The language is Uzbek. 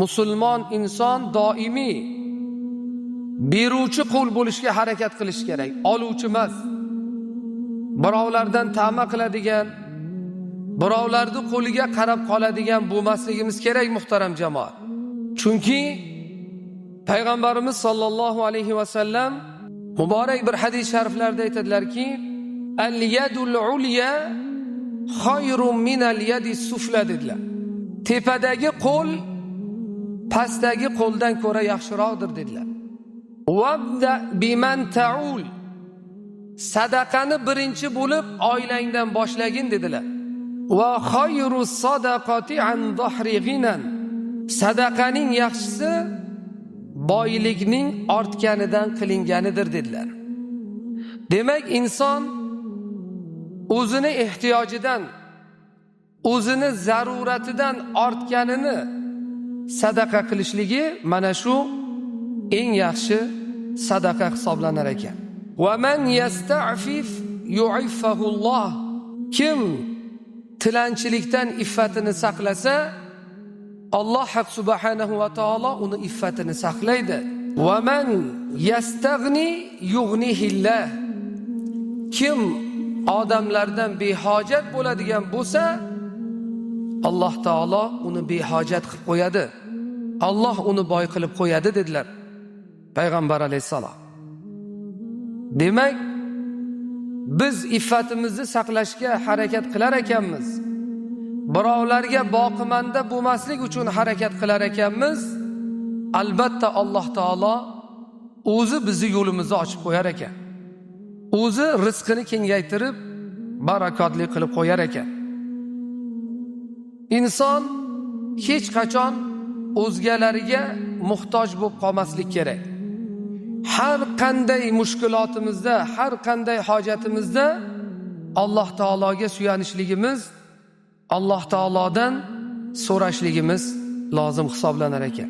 musulmon inson doimiy beruvchi qo'l bo'lishga harakat qilish kerak, oluvchi emas. Birovlardan ta'ma qiladigan, birovlarning qo'liga qarab qoladigan bo'lmasligimiz kerak, muhtaram jamoat. Chunki payg'ambarimiz sollallohu alayhi va sallam muborak bir hadis shariflarda aytadilarki, al-yadul ulya khayrun minal yadi sufla dedilar. Tepadagi qo'l pastdagi qo'ldan ko'ra yaxshiroqdir dedilar. Wabda biman ta'ul, sadaqani birinchi bo'lib oilangdan boshlagin dedilar. Va khayrus sadaqati an dhahri ghinan, sadaqaning yaxshisi boylikning ortganidan qilinganidir dedilar. Demak, inson o'zini ehtiyojidan, o'zini zaruratidan ortganini sadaqa qilishligi mana shu eng yaxshi sadaqa hisoblanar ekan. Va man yasta'fif yu'iffahulloh, kim tilanchilikdan iffatini saqlasa, Alloh subhanahu va taolo uni iffatini saqlaydi. Va man yastaghni yughnihillah, kim odamlardan behojat bo'ladigan bo'lsa, Alloh taolo uni behojat qilib qo'yadi. Alloh uni boy qilib qo'yadi dedilar payg'ambar alayhisalom. Demak, biz iffatimizni saqlashga harakat qilar ekanmiz. Birovlarga boqimanda bo'lmaslik uchun harakat qilar ekanmiz. Albatta Alloh taolo o'zi bizni yo'limizni ochib qo'yar ekan. O'zi rizqini kengaytirib, barakotli qilib qo'yar ekan. Inson hech qachon o'zgalariga muhtoj bo'lib qolmaslik kerak. Har qanday mushkulotimizda, har qanday hojatimizda Alloh taologa suyanishligimiz, Alloh taolodan so'rashligimiz lozim hisoblanar ekan.